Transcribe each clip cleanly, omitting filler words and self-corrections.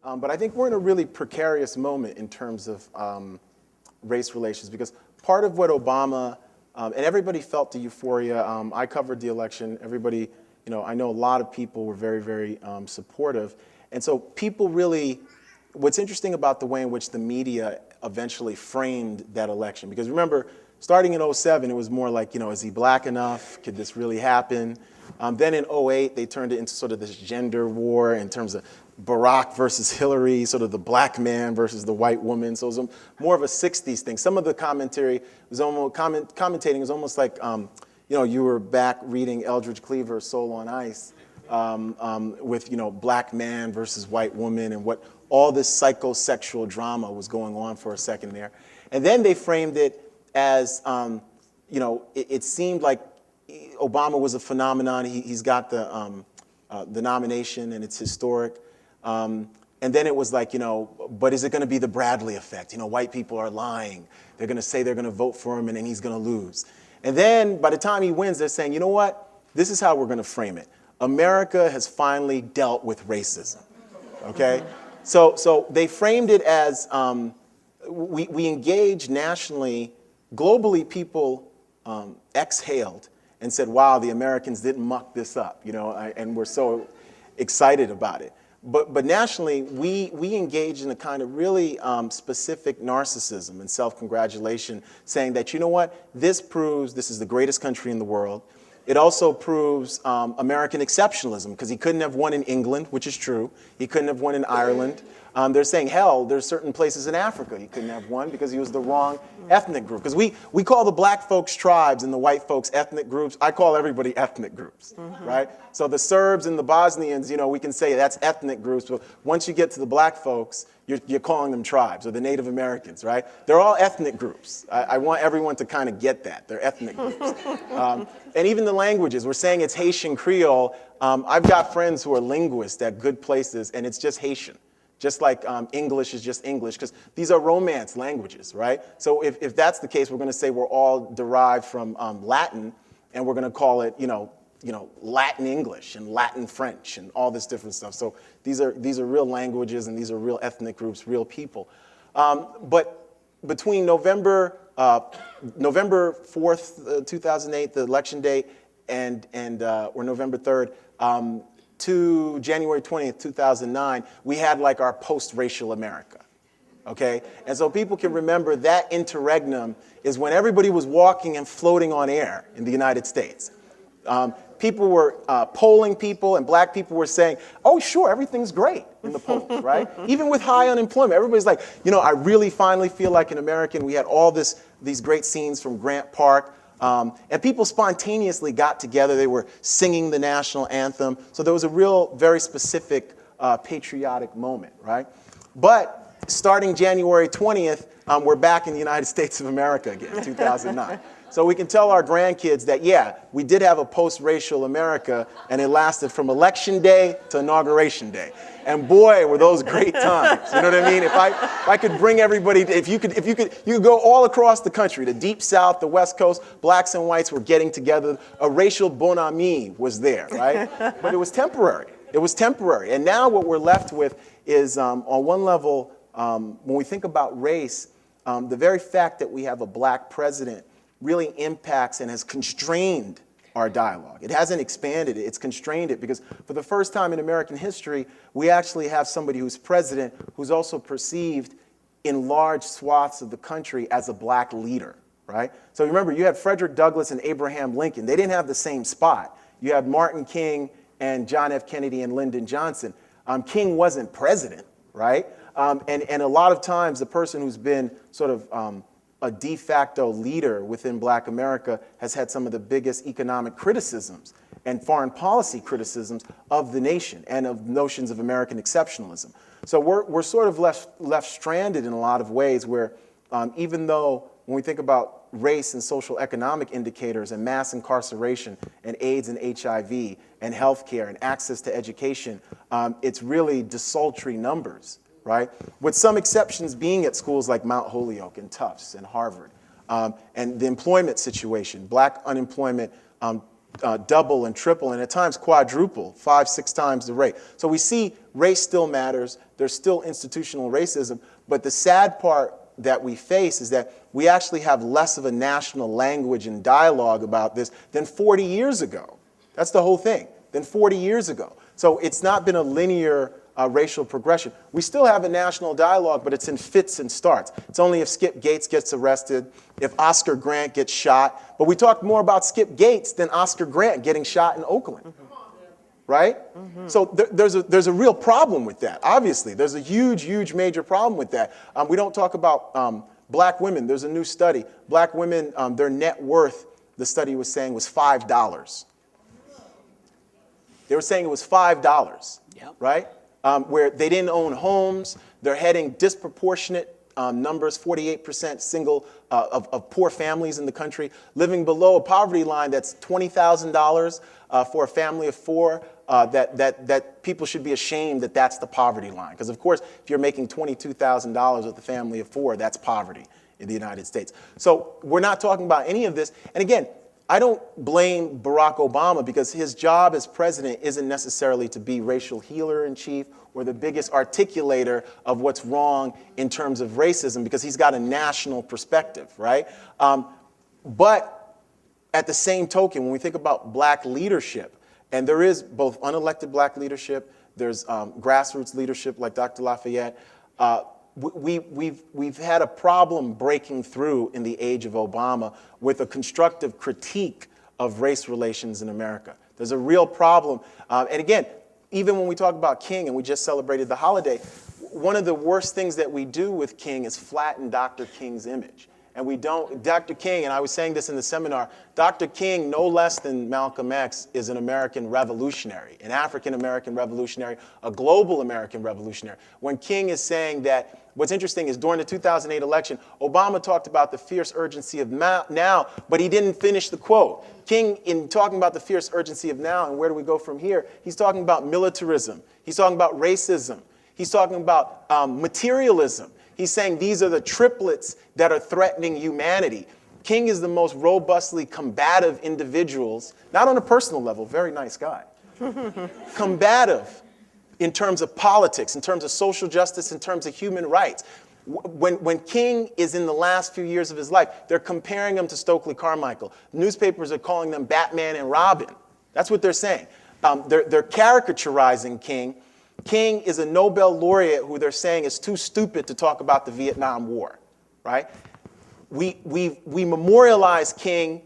But I think we're in a really precarious moment in terms of race relations, because part of what Obama, and everybody felt the euphoria. I covered the election. Everybody, I know a lot of people were very, very supportive. And so people really, what's interesting about the way in which the media eventually framed that election, because remember, starting in '07, it was more like, is he black enough? Could this really happen? Then in '08, they turned it into sort of this gender war in terms of Barack versus Hillary, sort of the black man versus the white woman. So it was more of a 60s thing. Some of the commentary was almost, commentating was almost like, you were back reading Eldridge Cleaver's Soul on Ice with, black man versus white woman, and what all this psychosexual drama was going on for a second there. And then they framed it as, it seemed like Obama was a phenomenon. He's got the nomination, and it's historic. And then it was like, but is it going to be the Bradley effect? White people are lying. They're going to say they're going to vote for him, and then he's going to lose. And then by the time he wins, they're saying, you know what? This is how we're going to frame it. America has finally dealt with racism, okay? So they framed it as we engaged nationally. Globally, people exhaled and said, wow, the Americans didn't muck this up, and we're so excited about it. But nationally, we engage in a kind of really specific narcissism and self-congratulation, saying that, you know what, this proves this is the greatest country in the world. It also proves American exceptionalism, because he couldn't have won in England, which is true. He couldn't have won in Ireland. They're saying, hell, there's certain places in Africa he couldn't have won because he was the wrong ethnic group. Because we call the black folks tribes and the white folks ethnic groups. I call everybody ethnic groups, right? So the Serbs and the Bosnians, we can say that's ethnic groups. But once you get to the black folks, you're calling them tribes, or the Native Americans, right? They're all ethnic groups. I want everyone to kind of get that. They're ethnic groups. And even the languages, we're saying it's Haitian Creole. I've got friends who are linguists at good places, and it's just Haitian. Just like English is just English, because these are Romance languages, right? So if that's the case, we're going to say we're all derived from Latin, and we're going to call it, Latin English and Latin French and all this different stuff. So these are real languages, and these are real ethnic groups, real people. But between November 4th, 2008, the election day, or November 3rd, to January 20th, 2009, we had like our post-racial America, okay? And so people can remember that interregnum is when everybody was walking and floating on air in the United States. People were polling people, and black people were saying, oh, sure, everything's great in the polls, right? Even with high unemployment, everybody's like, I really finally feel like an American. We had all these great scenes from Grant Park. And people spontaneously got together. They were singing the national anthem. So there was a real, very specific patriotic moment, right? But starting January 20th, we're back in the United States of America again, 2009. So we can tell our grandkids that, yeah, we did have a post-racial America, and it lasted from Election Day to Inauguration Day. And boy, were those great times. You know what I mean? If I could bring everybody, you could go all across the country, the Deep South, the West Coast, blacks and whites were getting together. A racial bon ami was there, right? But it was temporary. It was temporary. And now what we're left with is, on one level, when we think about race, the very fact that we have a black president really impacts and has constrained our dialogue. It hasn't expanded it, it's constrained it, because for the first time in American history, we actually have somebody who's president who's also perceived in large swaths of the country as a black leader, right? So remember, you had Frederick Douglass and Abraham Lincoln. They didn't have the same spot. You had Martin King and John F. Kennedy and Lyndon Johnson. King wasn't president, right? And a lot of times the person who's been sort of a de facto leader within black America has had some of the biggest economic criticisms and foreign policy criticisms of the nation and of notions of American exceptionalism. So we're sort of left stranded in a lot of ways where even though when we think about race and social economic indicators and mass incarceration and AIDS and HIV and healthcare and access to education, it's really desultory numbers, right? With some exceptions being at schools like Mount Holyoke and Tufts and Harvard. And the employment situation, black unemployment double and triple and at times quadruple, 5, 6 times the rate. So we see race still matters. There's still institutional racism. But the sad part that we face is that we actually have less of a national language and dialogue about this than 40 years ago. That's the whole thing, than 40 years ago. So it's not been a linear racial progression. We still have a national dialogue, but it's in fits and starts. It's only if Skip Gates gets arrested, if Oscar Grant gets shot. But we talk more about Skip Gates than Oscar Grant getting shot in Oakland. Right? So there's a real problem with that. Obviously, there's a huge major problem with that. We don't talk about black women. There's a new study. Black women, their net worth, the study was saying, was $5. They were saying it was $5, right? Where they didn't own homes. They're heading disproportionate numbers, 48% single of poor families in the country, living below a poverty line that's $20,000 for a family of 4. That people should be ashamed that that's the poverty line. Because, of course, if you're making $22,000 with a family of 4, that's poverty in the United States. So we're not talking about any of this. And again, I don't blame Barack Obama because his job as president isn't necessarily to be racial healer-in-chief or the biggest articulator of what's wrong in terms of racism because he's got a national perspective, right? But at the same token, when we think about black leadership, and there is both unelected black leadership, there's grassroots leadership like Dr. Lafayette. We've had a problem breaking through in the age of Obama with a constructive critique of race relations in America. There's a real problem. And again, even when we talk about King, and we just celebrated the holiday, one of the worst things that we do with King is flatten Dr. King's image. And we don't, Dr. King, and I was saying this in the seminar, Dr. King, no less than Malcolm X, is an American revolutionary, an African-American revolutionary, a global American revolutionary. When King is saying that, what's interesting is during the 2008 election, Obama talked about the fierce urgency of now, but he didn't finish the quote. King, in talking about the fierce urgency of now, and where do we go from here, he's talking about militarism. He's talking about racism. He's talking about materialism. He's saying these are the triplets that are threatening humanity. King is the most robustly combative individuals, not on a personal level, very nice guy, combative in terms of politics, in terms of social justice, in terms of human rights. When King is in the last few years of his life, they're comparing him to Stokely Carmichael. Newspapers are calling them Batman and Robin. That's what they're saying. They're caricaturizing King. King is a Nobel laureate who they're saying is too stupid to talk about the Vietnam War, right? We memorialize King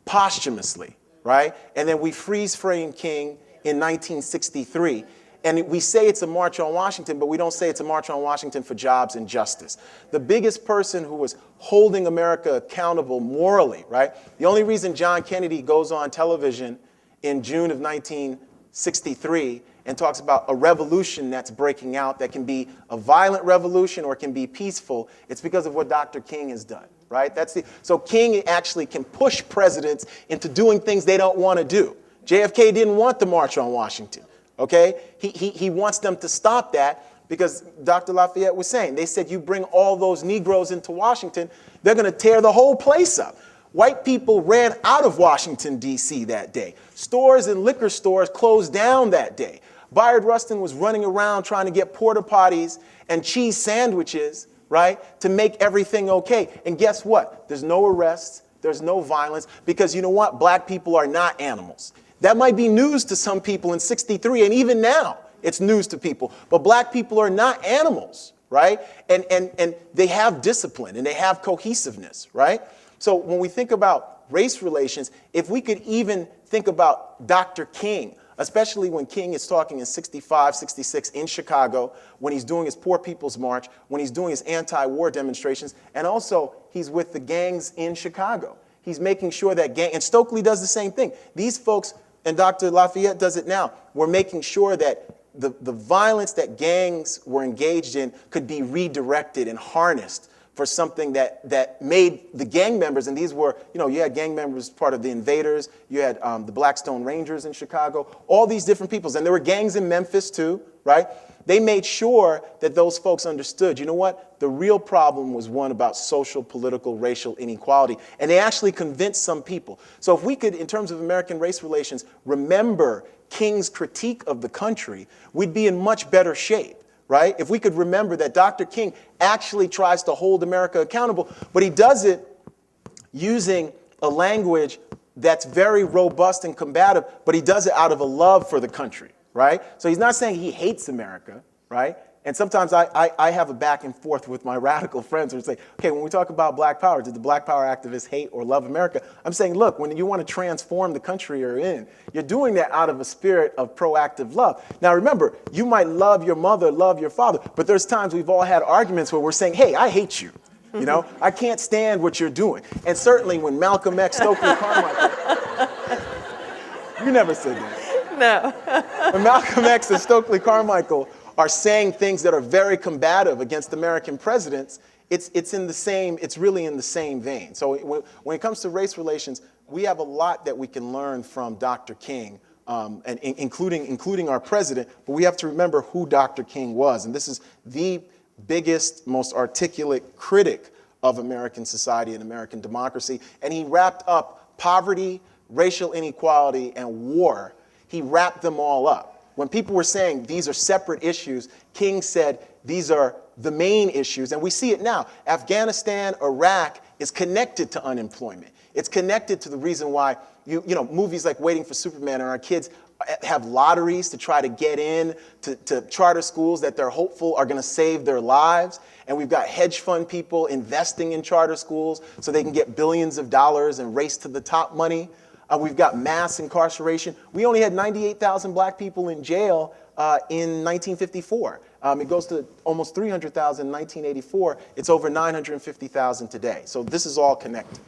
posthumously, right? And then we freeze frame King in 1963. And we say it's a march on Washington, but we don't say it's a march on Washington for jobs and justice. The biggest person who was holding America accountable morally, right? The only reason John Kennedy goes on television in June of 1963 and talks about a revolution that's breaking out that can be a violent revolution or it can be peaceful, it's because of what Dr. King has done, right? So King actually can push presidents into doing things they don't want to do. JFK didn't want the March on Washington, okay? He wants them to stop that because Dr. Lafayette was saying, they said you bring all those Negroes into Washington, they're going to tear the whole place up. White people ran out of Washington, D.C. that day. Stores and liquor stores closed down that day. Bayard Rustin was running around trying to get porta potties and cheese sandwiches, right, to make everything okay. And guess what? There's no arrests. There's no violence because you know what? Black people are not animals. That might be news to some people in 63, and even now it's news to people. But black people are not animals, right? And they have discipline and they have cohesiveness, right? So when we think about race relations, if we could even think about Dr. King, especially when King is talking in 65, 66 in Chicago, when he's doing his Poor People's March, when he's doing his anti-war demonstrations, and also he's with the gangs in Chicago. He's making sure that and Stokely does the same thing. These folks, and Dr. Lafayette does it now, we're making sure that the violence that gangs were engaged in could be redirected and harnessed for something that made the gang members, and these were, you had gang members part of the Invaders, you had the Blackstone Rangers in Chicago, all these different peoples, and there were gangs in Memphis too, right? They made sure that those folks understood, you know what? The real problem was one about social, political, racial inequality. And they actually convinced some people. So if we could, in terms of American race relations, remember King's critique of the country, we'd be in much better shape, right? If we could remember that Dr. King actually tries to hold America accountable, but he does it using a language that's very robust and combative, but he does it out of a love for the country. Right? So he's not saying he hates America, right? And sometimes I have a back and forth with my radical friends who say, okay, when we talk about Black Power, did the Black Power activists hate or love America? I'm saying, look, when you want to transform the country you're in, you're doing that out of a spirit of proactive love. Now remember, you might love your mother, love your father, but there's times we've all had arguments where we're saying, hey, I hate you. I can't stand what you're doing. And certainly when Malcolm X, Stokely Carmichael, you never said that. No. When Malcolm X and Stokely Carmichael are saying things that are very combative against American presidents, it's really in the same vein. So when it comes to race relations, we have a lot that we can learn from Dr. King, and including our president, but we have to remember who Dr. King was. And this is the biggest, most articulate critic of American society and American democracy. And he wrapped up poverty, racial inequality, and war. He wrapped them all up. When people were saying these are separate issues, King said these are the main issues, and we see it now. Afghanistan, Iraq is connected to unemployment. It's connected to the reason why movies like Waiting for Superman and our kids have lotteries to try to get in to charter schools that they're hopeful are going to save their lives. And we've got hedge fund people investing in charter schools so they can get billions of dollars and race to the top money. We've got mass incarceration. We only had 98,000 black people in jail in 1954. It goes to almost 300,000 in 1984. It's over 950,000 today. So this is all connected.